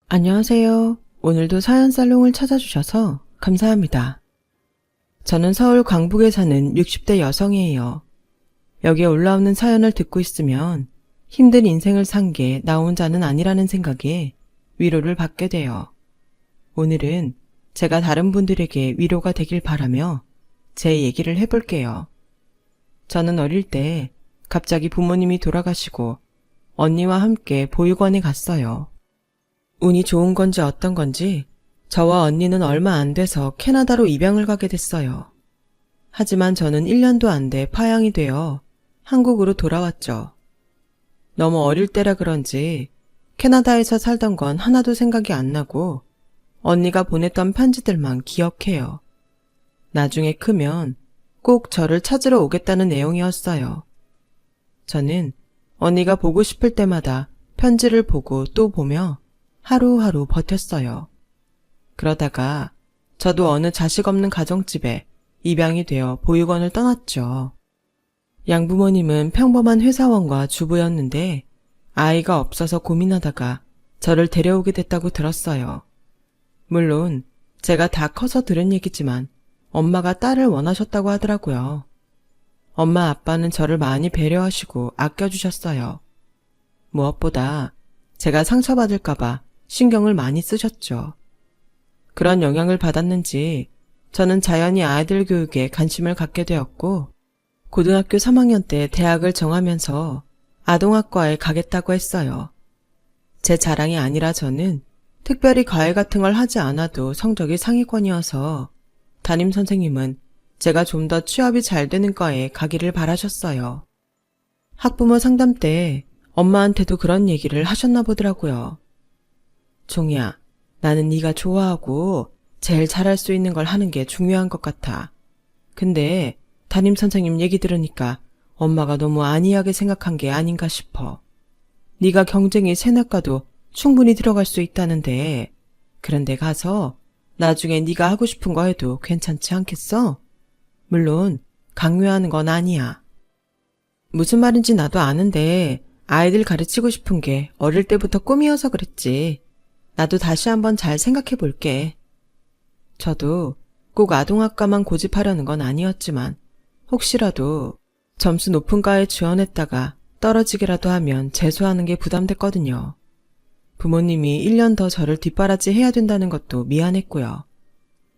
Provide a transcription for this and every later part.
안녕하세요. 오늘도 사연 살롱을 찾아주셔서 감사합니다. 저는 서울 광북에 사는 60대 여성이에요. 여기에 올라오는 사연을 듣고 있으면 힘든 인생을 산 게 나 혼자는 아니라는 생각에 위로를 받게 돼요. 오늘은 제가 다른 분들에게 위로가 되길 바라며 제 얘기를 해볼게요. 저는 어릴 때 갑자기 부모님이 돌아가시고 언니와 함께 보육원에 갔어요. 운이 좋은 건지 어떤 건지 저와 언니는 얼마 안 돼서 캐나다로 입양을 가게 됐어요. 하지만 저는 1년도 안 돼 파양이 되어 한국으로 돌아왔죠. 너무 어릴 때라 그런지 캐나다에서 살던 건 하나도 생각이 안 나고 언니가 보냈던 편지들만 기억해요. 나중에 크면 꼭 저를 찾으러 오겠다는 내용이었어요. 저는 언니가 보고 싶을 때마다 편지를 보고 또 보며 하루하루 버텼어요. 그러다가 저도 어느 자식 없는 가정집에 입양이 되어 보육원을 떠났죠. 양부모님은 평범한 회사원과 주부였는데 아이가 없어서 고민하다가 저를 데려오게 됐다고 들었어요. 물론 제가 다 커서 들은 얘기지만 엄마가 딸을 원하셨다고 하더라고요. 엄마 아빠는 저를 많이 배려하시고 아껴주셨어요. 무엇보다 제가 상처받을까봐 신경을 많이 쓰셨죠. 그런 영향을 받았는지 저는 자연히 아이들 교육에 관심을 갖게 되었고 고등학교 3학년 때 대학을 정하면서 아동학과에 가겠다고 했어요. 제 자랑이 아니라 저는 특별히 과외 같은 걸 하지 않아도 성적이 상위권이어서 담임 선생님은 제가 좀 더 취업이 잘 되는 과에 가기를 바라셨어요. 학부모 상담 때 엄마한테도 그런 얘기를 하셨나 보더라고요. 종이야, 나는 네가 좋아하고 제일 잘할 수 있는 걸 하는 게 중요한 것 같아. 근데 담임 선생님 얘기 들으니까 엄마가 너무 안이하게 생각한 게 아닌가 싶어. 네가 경쟁이 세나과도 충분히 들어갈 수 있다는데 그런데 가서 나중에 네가 하고 싶은 거 해도 괜찮지 않겠어? 물론 강요하는 건 아니야. 무슨 말인지 나도 아는데 아이들 가르치고 싶은 게 어릴 때부터 꿈이어서 그랬지. 나도 다시 한번 잘 생각해 볼게. 저도 꼭 아동학과만 고집하려는 건 아니었지만 혹시라도 점수 높은 과에 지원했다가 떨어지기라도 하면 재수하는 게 부담됐거든요. 부모님이 1년 더 저를 뒷바라지 해야 된다는 것도 미안했고요.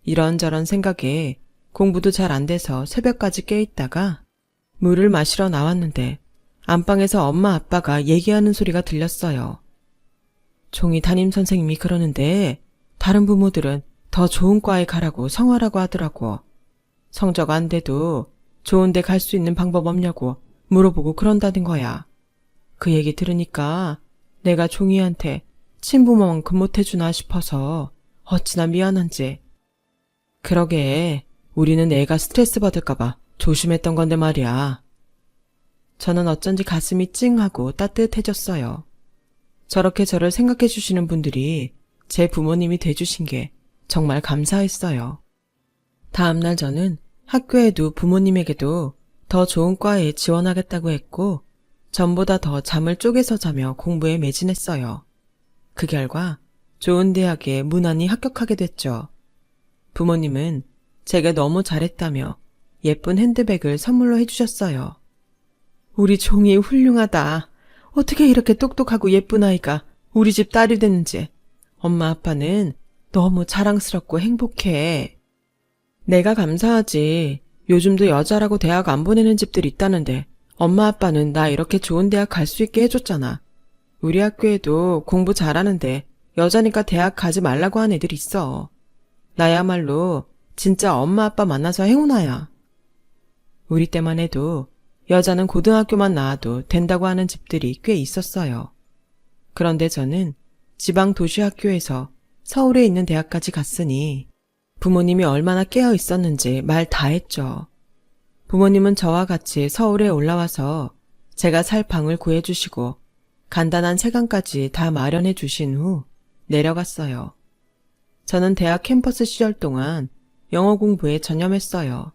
이런저런 생각에 공부도 잘 안 돼서 새벽까지 깨있다가 물을 마시러 나왔는데 안방에서 엄마 아빠가 얘기하는 소리가 들렸어요. 종이 담임 선생님이 그러는데 다른 부모들은 더 좋은 과에 가라고 성화라고 하더라고. 성적 안 돼도 좋은 데 갈 수 있는 방법 없냐고 물어보고 그런다는 거야. 그 얘기 들으니까 내가 종이한테 친부모만큼 못해주나 싶어서 어찌나 미안한지. 그러게 우리는 애가 스트레스 받을까봐 조심했던 건데 말이야. 저는 어쩐지 가슴이 찡하고 따뜻해졌어요. 저렇게 저를 생각해 주시는 분들이 제 부모님이 돼주신 게 정말 감사했어요. 다음날 저는 학교에도 부모님에게도 더 좋은 과에 지원하겠다고 했고 전보다 더 잠을 쪼개서 자며 공부에 매진했어요. 그 결과 좋은 대학에 무난히 합격하게 됐죠. 부모님은 제게 너무 잘했다며 예쁜 핸드백을 선물로 해주셨어요. 우리 종이 훌륭하다. 어떻게 이렇게 똑똑하고 예쁜 아이가 우리 집 딸이 됐는지 엄마 아빠는 너무 자랑스럽고 행복해. 내가 감사하지. 요즘도 여자라고 대학 안 보내는 집들 있다는데 엄마 아빠는 나 이렇게 좋은 대학 갈 수 있게 해줬잖아. 우리 학교에도 공부 잘하는데 여자니까 대학 가지 말라고 한 애들 있어. 나야말로 진짜 엄마 아빠 만나서 행운아야. 우리 때만 해도 여자는 고등학교만 나와도 된다고 하는 집들이 꽤 있었어요. 그런데 저는 지방 도시 학교에서 서울에 있는 대학까지 갔으니 부모님이 얼마나 깨어 있었는지 말 다 했죠. 부모님은 저와 같이 서울에 올라와서 제가 살 방을 구해주시고 간단한 세간까지 다 마련해 주신 후 내려갔어요. 저는 대학 캠퍼스 시절 동안 영어 공부에 전념했어요.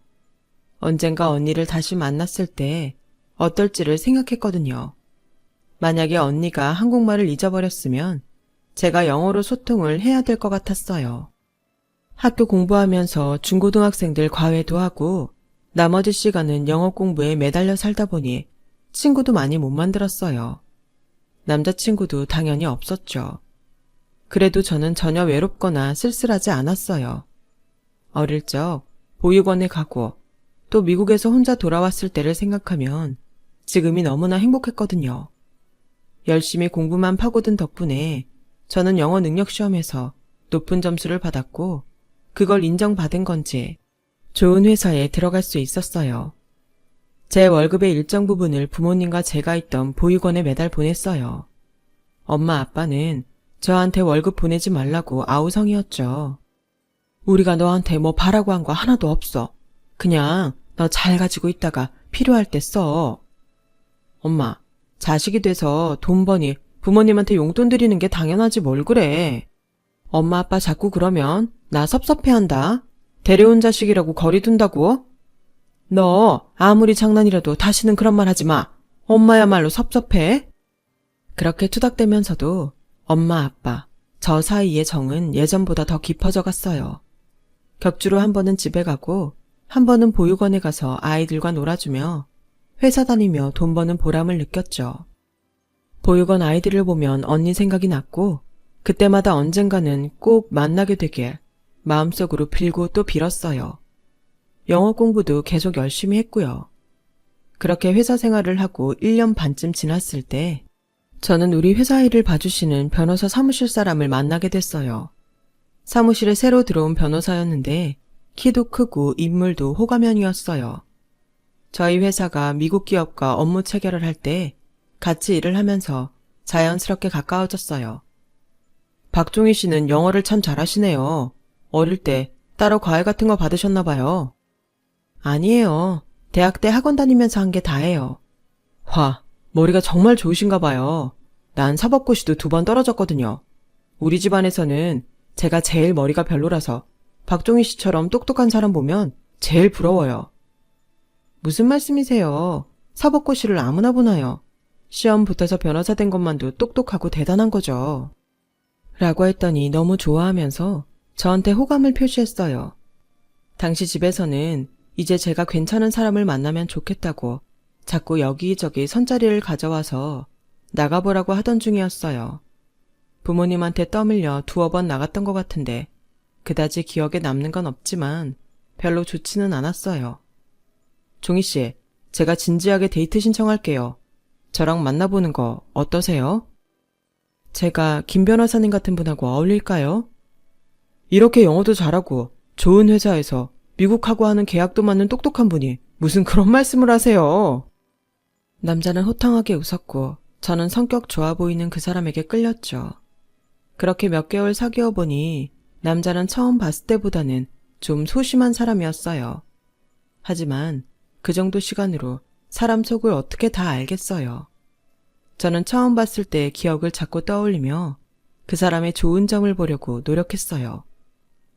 언젠가 언니를 다시 만났을 때 어떨지를 생각했거든요. 만약에 언니가 한국말을 잊어버렸으면 제가 영어로 소통을 해야 될 것 같았어요. 학교 공부하면서 중고등학생들 과외도 하고 나머지 시간은 영어 공부에 매달려 살다 보니 친구도 많이 못 만들었어요. 남자친구도 당연히 없었죠. 그래도 저는 전혀 외롭거나 쓸쓸하지 않았어요. 어릴 적 보육원에 가고 또 미국에서 혼자 돌아왔을 때를 생각하면 지금이 너무나 행복했거든요. 열심히 공부만 파고든 덕분에 저는 영어 능력 시험에서 높은 점수를 받았고 그걸 인정받은 건지 좋은 회사에 들어갈 수 있었어요. 제 월급의 일정 부분을 부모님과 제가 있던 보육원에 매달 보냈어요. 엄마 아빠는 저한테 월급 보내지 말라고 아우성이었죠. 우리가 너한테 뭐 바라고 한 거 하나도 없어. 그냥 너 잘 가지고 있다가 필요할 때 써. 엄마, 자식이 돼서 돈 버니 부모님한테 용돈 드리는 게 당연하지 뭘 그래. 엄마 아빠 자꾸 그러면 나 섭섭해한다. 데려온 자식이라고 거리 둔다고? 너 아무리 장난이라도 다시는 그런 말 하지 마. 엄마야말로 섭섭해. 그렇게 투닥대면서도 엄마 아빠, 저 사이의 정은 예전보다 더 깊어져 갔어요. 격주로 한 번은 집에 가고 한 번은 보육원에 가서 아이들과 놀아주며 회사 다니며 돈 버는 보람을 느꼈죠. 보육원 아이들을 보면 언니 생각이 났고 그때마다 언젠가는 꼭 만나게 되길 마음속으로 빌고 또 빌었어요. 영어 공부도 계속 열심히 했고요. 그렇게 회사 생활을 하고 1년 반쯤 지났을 때 저는 우리 회사 일을 봐주시는 변호사 사무실 사람을 만나게 됐어요. 사무실에 새로 들어온 변호사였는데 키도 크고 인물도 호감형이었어요. 저희 회사가 미국 기업과 업무 체결을 할 때 같이 일을 하면서 자연스럽게 가까워졌어요. 박종희 씨는 영어를 참 잘하시네요. 어릴 때 따로 과외 같은 거 받으셨나 봐요. 아니에요. 대학 때 학원 다니면서 한 게 다예요. 와, 머리가 정말 좋으신가 봐요. 난 사법고시도 2번 떨어졌거든요. 우리 집안에서는 제가 제일 머리가 별로라서 박종희 씨처럼 똑똑한 사람 보면 제일 부러워요. 무슨 말씀이세요? 사법고시를 아무나 보나요? 시험 붙어서 변호사 된 것만도 똑똑하고 대단한 거죠. 라고 했더니 너무 좋아하면서 저한테 호감을 표시했어요. 당시 집에서는 이제 제가 괜찮은 사람을 만나면 좋겠다고 자꾸 여기저기 선자리를 가져와서 나가보라고 하던 중이었어요. 부모님한테 떠밀려 2번 나갔던 것 같은데 그다지 기억에 남는 건 없지만 별로 좋지는 않았어요. 종희씨, 제가 진지하게 데이트 신청할게요. 저랑 만나보는 거 어떠세요? 제가 김 변호사님 같은 분하고 어울릴까요? 이렇게 영어도 잘하고 좋은 회사에서 미국하고 하는 계약도 맞는 똑똑한 분이 무슨 그런 말씀을 하세요? 남자는 호탕하게 웃었고 저는 성격 좋아 보이는 그 사람에게 끌렸죠. 그렇게 몇 개월 사귀어 보니 남자는 처음 봤을 때보다는 좀 소심한 사람이었어요. 하지만 그 정도 시간으로 사람 속을 어떻게 다 알겠어요. 저는 처음 봤을 때 기억을 자꾸 떠올리며 그 사람의 좋은 점을 보려고 노력했어요.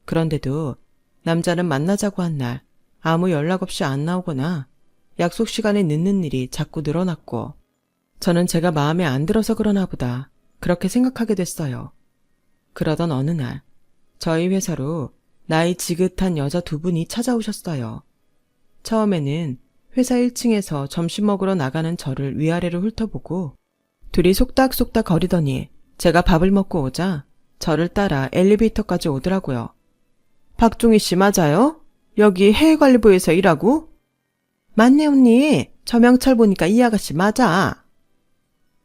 그런데도 남자는 만나자고 한 날 아무 연락 없이 안 나오거나 약속 시간에 늦는 일이 자꾸 늘어났고 저는 제가 마음에 안 들어서 그러나 보다 그렇게 생각하게 됐어요. 그러던 어느 날 저희 회사로 나이 지긋한 여자 2분이 찾아오셨어요. 처음에는 회사 1층에서 점심 먹으러 나가는 저를 위아래로 훑어보고 둘이 속닥속닥 거리더니 제가 밥을 먹고 오자 저를 따라 엘리베이터까지 오더라고요. 박종희 씨 맞아요? 여기 해외관리부에서 일하고? 맞네 언니. 저 명찰 보니까 이 아가씨 맞아.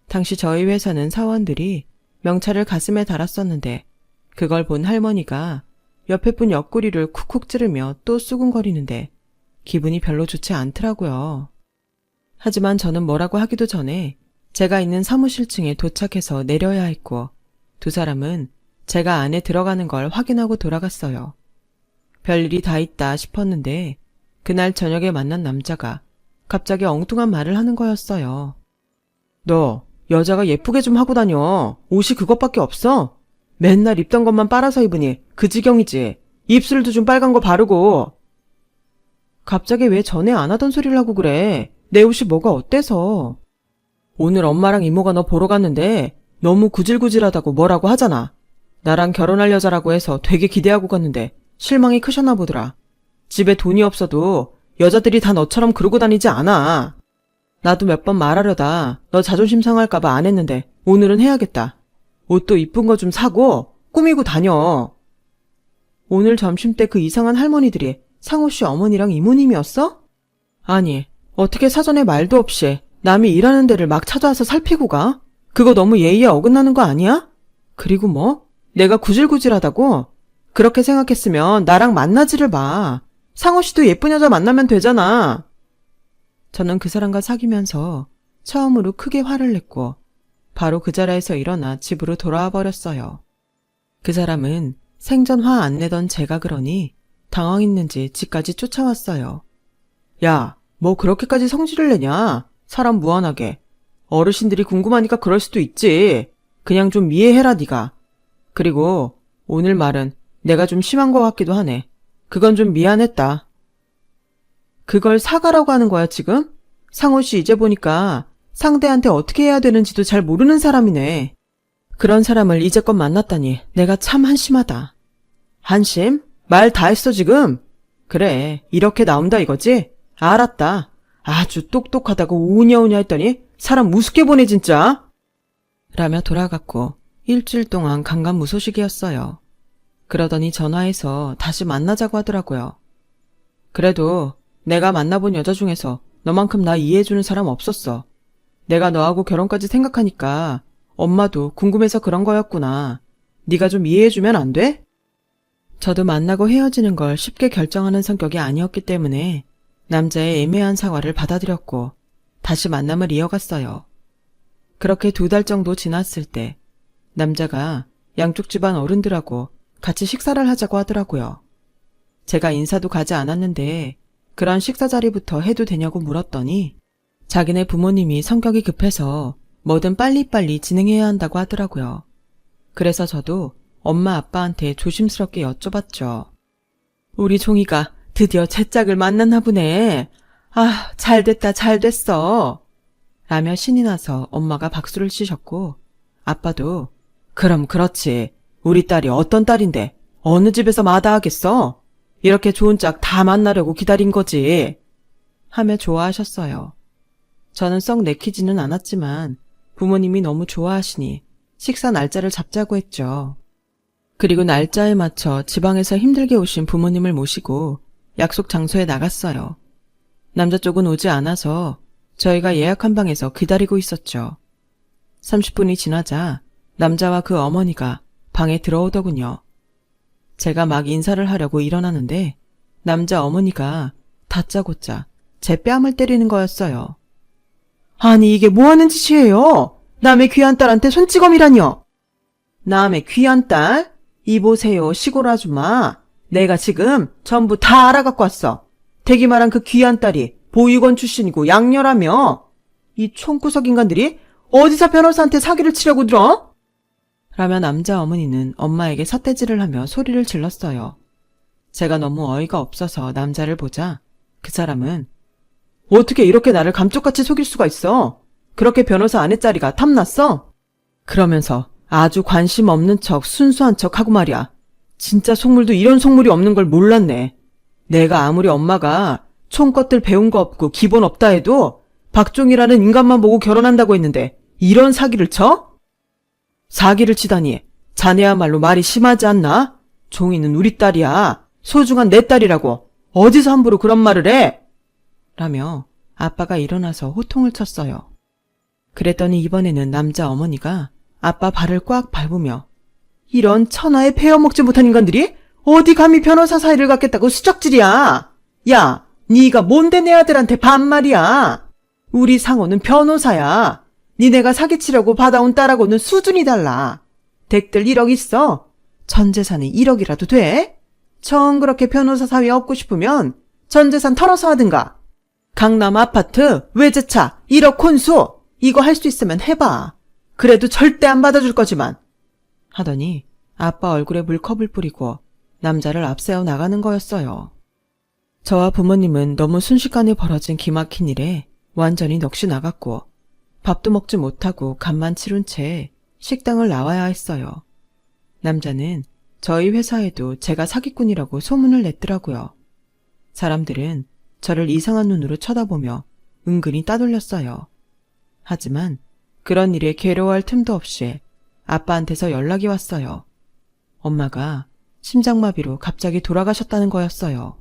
당시 저희 회사는 사원들이 명찰을 가슴에 달았었는데 그걸 본 할머니가 옆에 분 옆구리를 쿡쿡 찌르며 또 수군거리는데 기분이 별로 좋지 않더라고요. 하지만 저는 뭐라고 하기도 전에 제가 있는 사무실층에 도착해서 내려야 했고 두 사람은 제가 안에 들어가는 걸 확인하고 돌아갔어요. 별일이 다 있다 싶었는데 그날 저녁에 만난 남자가 갑자기 엉뚱한 말을 하는 거였어요. 너 여자가 예쁘게 좀 하고 다녀. 옷이 그것밖에 없어? 맨날 입던 것만 빨아서 입으니 그 지경이지. 입술도 좀 빨간 거 바르고. 갑자기 왜 전에 안 하던 소리를 하고 그래? 내 옷이 뭐가 어때서? 오늘 엄마랑 이모가 너 보러 갔는데 너무 구질구질하다고 뭐라고 하잖아. 나랑 결혼할 여자라고 해서 되게 기대하고 갔는데 실망이 크셨나 보더라. 집에 돈이 없어도 여자들이 다 너처럼 그러고 다니지 않아. 나도 몇 번 말하려다 너 자존심 상할까봐 안 했는데 오늘은 해야겠다. 옷도 이쁜 거 좀 사고 꾸미고 다녀. 오늘 점심때 그 이상한 할머니들이 상호씨 어머니랑 이모님이었어? 아니, 어떻게 사전에 말도 없이 남이 일하는 데를 막 찾아와서 살피고 가? 그거 너무 예의에 어긋나는 거 아니야? 그리고 뭐? 내가 구질구질하다고? 그렇게 생각했으면 나랑 만나지를 마. 상호씨도 예쁜 여자 만나면 되잖아. 저는 그 사람과 사귀면서 처음으로 크게 화를 냈고 바로 그 자리에서 일어나 집으로 돌아와 버렸어요. 그 사람은 생전 화 안 내던 제가 그러니 당황했는지 집까지 쫓아왔어요. 야, 뭐 그렇게까지 성질을 내냐? 사람 무한하게. 어르신들이 궁금하니까 그럴 수도 있지. 그냥 좀 이해해라 네가. 그리고 오늘 말은 내가 좀 심한 것 같기도 하네. 그건 좀 미안했다. 그걸 사과라고 하는 거야 지금? 상호씨 이제 보니까 상대한테 어떻게 해야 되는지도 잘 모르는 사람이네. 그런 사람을 이제껏 만났다니 내가 참 한심하다. 한심? 말 다 했어 지금? 그래, 이렇게 나온다 이거지? 알았다. 아주 똑똑하다고 우냐우냐 했더니 사람 우습게 보내 진짜. 라며 돌아갔고 일주일 동안 강간무소식이었어요. 그러더니 전화해서 다시 만나자고 하더라고요. 그래도 내가 만나본 여자 중에서 너만큼 나 이해해주는 사람 없었어. 내가 너하고 결혼까지 생각하니까 엄마도 궁금해서 그런 거였구나. 네가 좀 이해해주면 안 돼? 저도 만나고 헤어지는 걸 쉽게 결정하는 성격이 아니었기 때문에 남자의 애매한 사과를 받아들였고 다시 만남을 이어갔어요. 그렇게 2달 정도 지났을 때 남자가 양쪽 집안 어른들하고 같이 식사를 하자고 하더라고요. 제가 인사도 가지 않았는데 그런 식사 자리부터 해도 되냐고 물었더니 자기네 부모님이 성격이 급해서 뭐든 빨리빨리 진행해야 한다고 하더라고요. 그래서 저도 엄마 아빠한테 조심스럽게 여쭤봤죠. 우리 종이가 드디어 제 짝을 만났나 보네. 아, 잘됐다 잘됐어. 라며 신이 나서 엄마가 박수를 치셨고 아빠도 그럼 그렇지. 우리 딸이 어떤 딸인데 어느 집에서 마다하겠어? 이렇게 좋은 짝 다 만나려고 기다린 거지. 하며 좋아하셨어요. 저는 썩 내키지는 않았지만 부모님이 너무 좋아하시니 식사 날짜를 잡자고 했죠. 그리고 날짜에 맞춰 지방에서 힘들게 오신 부모님을 모시고 약속 장소에 나갔어요. 남자 쪽은 오지 않아서 저희가 예약한 방에서 기다리고 있었죠. 30분이 지나자 남자와 그 어머니가 방에 들어오더군요. 제가 막 인사를 하려고 일어나는데 남자 어머니가 다짜고짜 제 뺨을 때리는 거였어요. 아니 이게 뭐하는 짓이에요? 남의 귀한 딸한테 손찌검이라뇨. 남의 귀한 딸? 이보세요 시골 아줌마. 내가 지금 전부 다 알아갖고 왔어. 대기 말한 그 귀한 딸이 보육원 출신이고 양녀라며. 이 총구석 인간들이 어디서 변호사한테 사기를 치려고 들어? 라며 남자 어머니는 엄마에게 삿대질을 하며 소리를 질렀어요. 제가 너무 어이가 없어서 남자를 보자 그 사람은 어떻게 이렇게 나를 감쪽같이 속일 수가 있어? 그렇게 변호사 아내짜리가 탐났어? 그러면서 아주 관심 없는 척 순수한 척 하고 말이야. 진짜 속물도 이런 속물이 없는 걸 몰랐네. 내가 아무리 엄마가 총것들 배운 거 없고 기본 없다 해도 박종이라는 인간만 보고 결혼한다고 했는데 이런 사기를 쳐? 사기를 치다니 자네야말로 말이 심하지 않나? 종이는 우리 딸이야. 소중한 내 딸이라고. 어디서 함부로 그런 말을 해? 라며 아빠가 일어나서 호통을 쳤어요. 그랬더니 이번에는 남자 어머니가 아빠 발을 꽉 밟으며 이런 천하에 베어먹지 못한 인간들이 어디 감히 변호사 사이를 갖겠다고 수작질이야. 야, 네가 뭔데 내 아들한테 반말이야. 우리 상호는 변호사야. 니네가 사기치려고 받아온 딸하고는 수준이 달라. 댁들 1억 있어. 전 재산이 1억이라도 돼? 정 그렇게 변호사 사위 얻고 싶으면 전 재산 털어서 하든가. 강남 아파트, 외제차, 1억 혼수 이거 할 수 있으면 해봐. 그래도 절대 안 받아줄 거지만. 하더니 아빠 얼굴에 물컵을 뿌리고 남자를 앞세워 나가는 거였어요. 저와 부모님은 너무 순식간에 벌어진 기막힌 일에 완전히 넋이 나갔고 밥도 먹지 못하고 간만 치룬 채 식당을 나와야 했어요. 남자는 저희 회사에도 제가 사기꾼이라고 소문을 냈더라고요. 사람들은 저를 이상한 눈으로 쳐다보며 은근히 따돌렸어요. 하지만 그런 일에 괴로워할 틈도 없이 아빠한테서 연락이 왔어요. 엄마가 심장마비로 갑자기 돌아가셨다는 거였어요.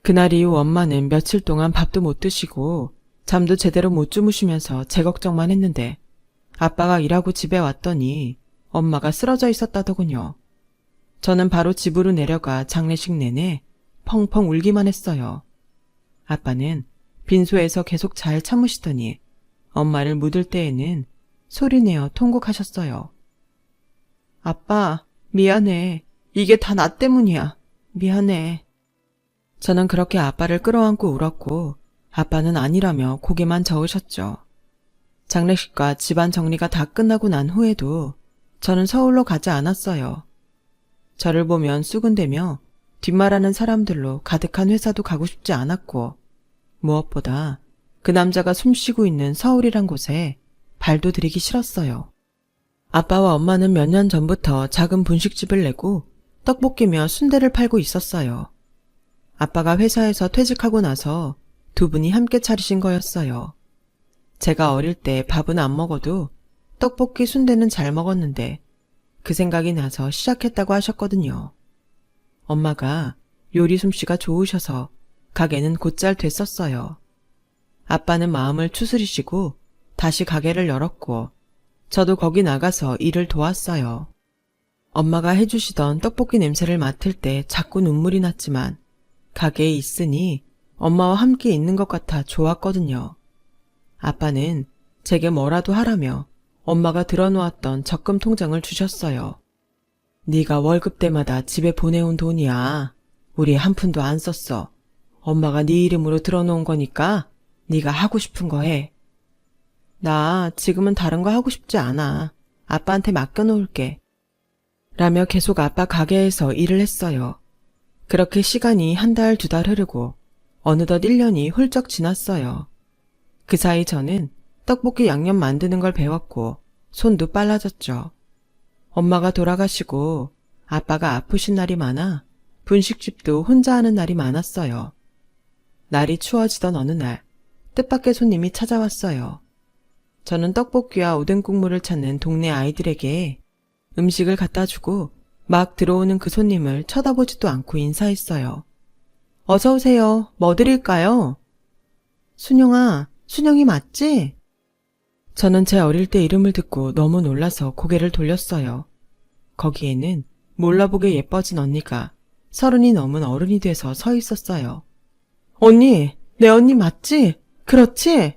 그날 이후 엄마는 며칠 동안 밥도 못 드시고 잠도 제대로 못 주무시면서 제 걱정만 했는데 아빠가 일하고 집에 왔더니 엄마가 쓰러져 있었다더군요. 저는 바로 집으로 내려가 장례식 내내 펑펑 울기만 했어요. 아빠는 빈소에서 계속 잘 참으시더니 엄마를 묻을 때에는 소리내어 통곡하셨어요. 아빠, 미안해. 이게 다 나 때문이야. 미안해. 저는 그렇게 아빠를 끌어안고 울었고 아빠는 아니라며 고개만 저으셨죠. 장례식과 집안 정리가 다 끝나고 난 후에도 저는 서울로 가지 않았어요. 저를 보면 쑥은대며 뒷말하는 사람들로 가득한 회사도 가고 싶지 않았고 무엇보다 그 남자가 숨쉬고 있는 서울이란 곳에 발도 들이기 싫었어요. 아빠와 엄마는 몇 년 전부터 작은 분식집을 내고 떡볶이며 순대를 팔고 있었어요. 아빠가 회사에서 퇴직하고 나서 두 분이 함께 차리신 거였어요. 제가 어릴 때 밥은 안 먹어도 떡볶이 순대는 잘 먹었는데 그 생각이 나서 시작했다고 하셨거든요. 엄마가 요리 솜씨가 좋으셔서 가게는 곧잘 됐었어요. 아빠는 마음을 추스리시고 다시 가게를 열었고 저도 거기 나가서 일을 도왔어요. 엄마가 해주시던 떡볶이 냄새를 맡을 때 자꾸 눈물이 났지만 가게에 있으니 엄마와 함께 있는 것 같아 좋았거든요. 아빠는 제게 뭐라도 하라며 엄마가 들어놓았던 적금 통장을 주셨어요. 네가 월급 때마다 집에 보내온 돈이야. 우리 한 푼도 안 썼어. 엄마가 네 이름으로 들어놓은 거니까 네가 하고 싶은 거 해. 나 지금은 다른 거 하고 싶지 않아. 아빠한테 맡겨놓을게. 라며 계속 아빠 가게에서 일을 했어요. 그렇게 시간이 한 달, 두 달 흐르고 어느덧 1년이 훌쩍 지났어요. 그 사이 저는 떡볶이 양념 만드는 걸 배웠고 손도 빨라졌죠. 엄마가 돌아가시고 아빠가 아프신 날이 많아 분식집도 혼자 하는 날이 많았어요. 날이 추워지던 어느 날 뜻밖의 손님이 찾아왔어요. 저는 떡볶이와 오뎅 국물을 찾는 동네 아이들에게 음식을 갖다 주고 막 들어오는 그 손님을 쳐다보지도 않고 인사했어요. 어서 오세요. 뭐 드릴까요? 순영아, 순영이 맞지? 저는 제 어릴 때 이름을 듣고 너무 놀라서 고개를 돌렸어요. 거기에는 몰라보게 예뻐진 언니가 30이 넘은 어른이 돼서 서 있었어요. 언니, 내 언니 맞지? 그렇지?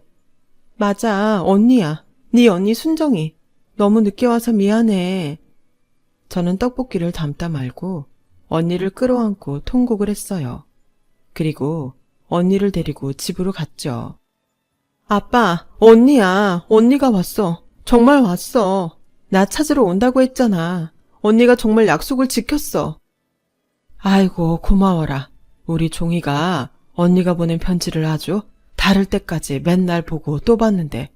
맞아, 언니야. 네 언니 순정이. 너무 늦게 와서 미안해. 저는 떡볶이를 담다 말고 언니를 끌어안고 통곡을 했어요. 그리고 언니를 데리고 집으로 갔죠. 아빠, 언니야. 언니가 왔어. 정말 왔어. 나 찾으러 온다고 했잖아. 언니가 정말 약속을 지켰어. 아이고, 고마워라. 우리 종이가 언니가 보낸 편지를 아주 다를 때까지 맨날 보고 또 봤는데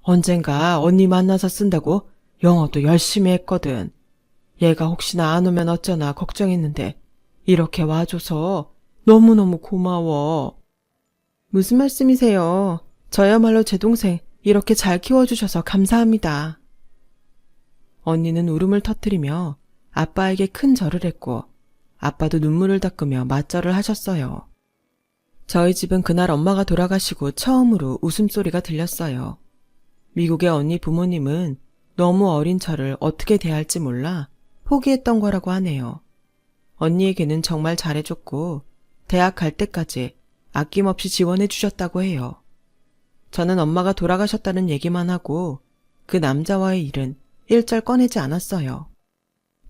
언젠가 언니 만나서 쓴다고 영어도 열심히 했거든. 얘가 혹시나 안 오면 어쩌나 걱정했는데 이렇게 와줘서 너무너무 고마워. 무슨 말씀이세요? 저야말로 제 동생 이렇게 잘 키워주셔서 감사합니다. 언니는 울음을 터뜨리며 아빠에게 큰 절을 했고 아빠도 눈물을 닦으며 맞절을 하셨어요. 저희 집은 그날 엄마가 돌아가시고 처음으로 웃음소리가 들렸어요. 미국의 언니 부모님은 너무 어린 저를 어떻게 대할지 몰라 포기했던 거라고 하네요. 언니에게는 정말 잘해줬고 대학 갈 때까지 아낌없이 지원해 주셨다고 해요. 저는 엄마가 돌아가셨다는 얘기만 하고 그 남자와의 일은 일절 꺼내지 않았어요.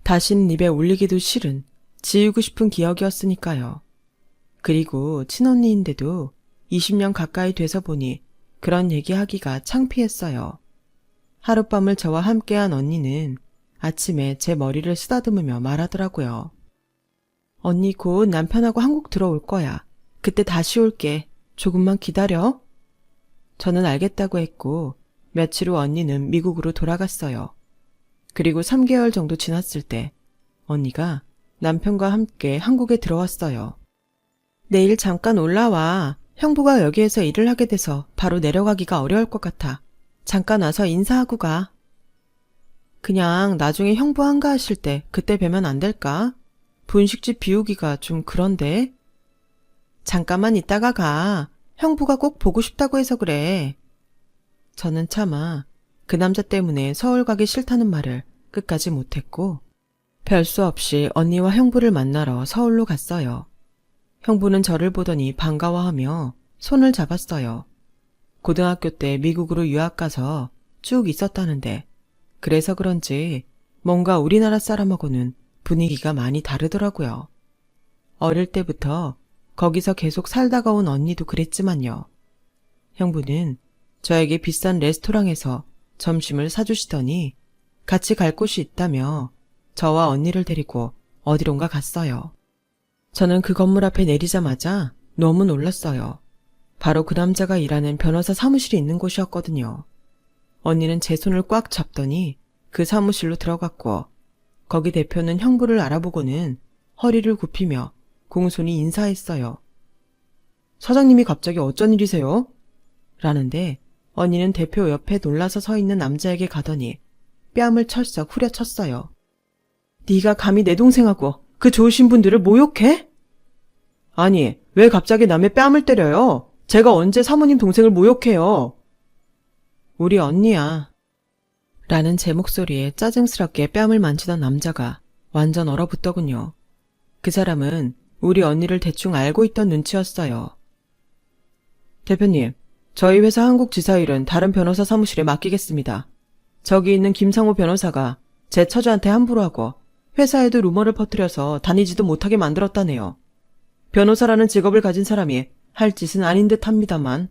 다신 입에 올리기도 싫은 지우고 싶은 기억이었으니까요. 그리고 친언니인데도 20년 가까이 돼서 보니 그런 얘기하기가 창피했어요. 하룻밤을 저와 함께한 언니는 아침에 제 머리를 쓰다듬으며 말하더라고요. 언니 곧 남편하고 한국 들어올 거야. 그때 다시 올게. 조금만 기다려. 저는 알겠다고 했고 며칠 후 언니는 미국으로 돌아갔어요. 그리고 3개월 정도 지났을 때 언니가 남편과 함께 한국에 들어왔어요. 내일 잠깐 올라와. 형부가 여기에서 일을 하게 돼서 바로 내려가기가 어려울 것 같아. 잠깐 와서 인사하고 가. 그냥 나중에 형부 한가하실 때 그때 뵈면 안 될까? 분식집 비우기가 좀 그런데. 잠깐만 있다가 가. 형부가 꼭 보고 싶다고 해서 그래. 저는 차마 그 남자 때문에 서울 가기 싫다는 말을 끝까지 못했고 별 수 없이 언니와 형부를 만나러 서울로 갔어요. 형부는 저를 보더니 반가워하며 손을 잡았어요. 고등학교 때 미국으로 유학 가서 쭉 있었다는데 그래서 그런지 뭔가 우리나라 사람하고는 분위기가 많이 다르더라고요. 어릴 때부터 거기서 계속 살다가 온 언니도 그랬지만요. 형부는 저에게 비싼 레스토랑에서 점심을 사주시더니 같이 갈 곳이 있다며 저와 언니를 데리고 어디론가 갔어요. 저는 그 건물 앞에 내리자마자 너무 놀랐어요. 바로 그 남자가 일하는 변호사 사무실이 있는 곳이었거든요. 언니는 제 손을 꽉 잡더니 그 사무실로 들어갔고 거기 대표는 형부를 알아보고는 허리를 굽히며 공손히 인사했어요. 사장님이 갑자기 어쩐 일이세요? 라는데 언니는 대표 옆에 놀라서 서 있는 남자에게 가더니 뺨을 철썩 후려쳤어요. 네가 감히 내 동생하고 그 좋으신 분들을 모욕해? 아니, 왜 갑자기 남의 뺨을 때려요? 제가 언제 사모님 동생을 모욕해요? 우리 언니야. 라는 제 목소리에 짜증스럽게 뺨을 만지던 남자가 완전 얼어붙더군요. 그 사람은 우리 언니를 대충 알고 있던 눈치였어요. 대표님, 저희 회사 한국 지사 일은 다른 변호사 사무실에 맡기겠습니다. 저기 있는 김상호 변호사가 제 처자한테 함부로 하고 회사에도 루머를 퍼뜨려서 다니지도 못하게 만들었다네요. 변호사라는 직업을 가진 사람이 할 짓은 아닌 듯 합니다만.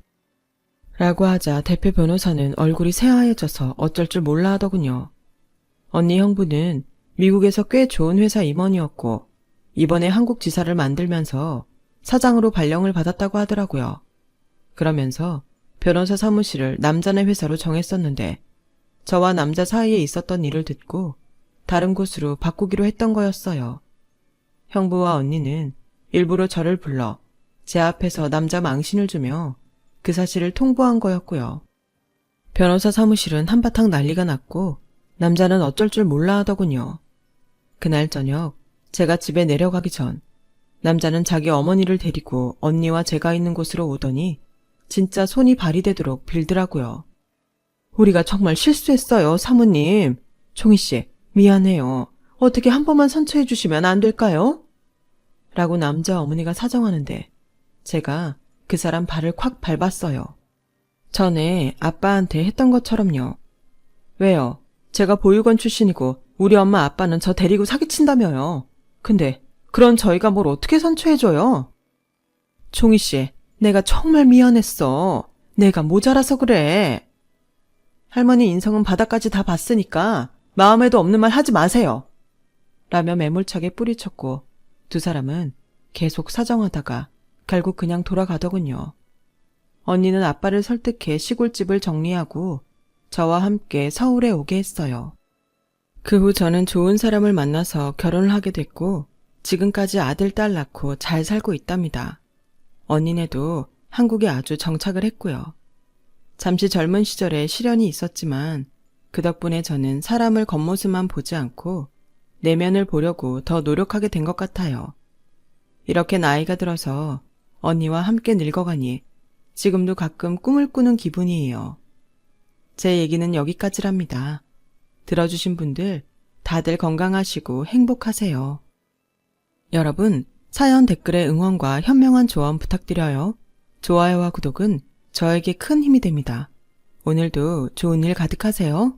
라고 하자 대표 변호사는 얼굴이 새하얘져서 어쩔 줄 몰라 하더군요. 언니 형부는 미국에서 꽤 좋은 회사 임원이었고 이번에 한국 지사를 만들면서 사장으로 발령을 받았다고 하더라고요. 그러면서 변호사 사무실을 남자네 회사로 정했었는데 저와 남자 사이에 있었던 일을 듣고 다른 곳으로 바꾸기로 했던 거였어요. 형부와 언니는 일부러 저를 불러 제 앞에서 남자 망신을 주며 그 사실을 통보한 거였고요. 변호사 사무실은 한바탕 난리가 났고 남자는 어쩔 줄 몰라 하더군요. 그날 저녁 제가 집에 내려가기 전 남자는 자기 어머니를 데리고 언니와 제가 있는 곳으로 오더니 진짜 손이 발이 되도록 빌더라고요. 우리가 정말 실수했어요, 사모님. 총희씨, 미안해요. 어떻게 한 번만 선처해 주시면 안 될까요? 라고 남자 어머니가 사정하는데 제가 그 사람 발을 콱 밟았어요. 전에 아빠한테 했던 것처럼요. 왜요? 제가 보육원 출신이고 우리 엄마 아빠는 저 데리고 사기친다며요. 근데 그런 저희가 뭘 어떻게 선처해줘요? 총희씨, 내가 정말 미안했어. 내가 모자라서 그래. 할머니 인성은 바닥까지 다 봤으니까 마음에도 없는 말 하지 마세요. 라며 매몰차게 뿌리쳤고 두 사람은 계속 사정하다가 결국 그냥 돌아가더군요. 언니는 아빠를 설득해 시골집을 정리하고 저와 함께 서울에 오게 했어요. 그 후 저는 좋은 사람을 만나서 결혼을 하게 됐고 지금까지 아들, 딸 낳고 잘 살고 있답니다. 언니네도 한국에 아주 정착을 했고요. 잠시 젊은 시절에 시련이 있었지만 그 덕분에 저는 사람을 겉모습만 보지 않고 내면을 보려고 더 노력하게 된 것 같아요. 이렇게 나이가 들어서 언니와 함께 늙어가니 지금도 가끔 꿈을 꾸는 기분이에요. 제 얘기는 여기까지랍니다. 들어주신 분들 다들 건강하시고 행복하세요. 여러분, 사연 댓글에 응원과 현명한 조언 부탁드려요. 좋아요와 구독은 저에게 큰 힘이 됩니다. 오늘도 좋은 일 가득하세요.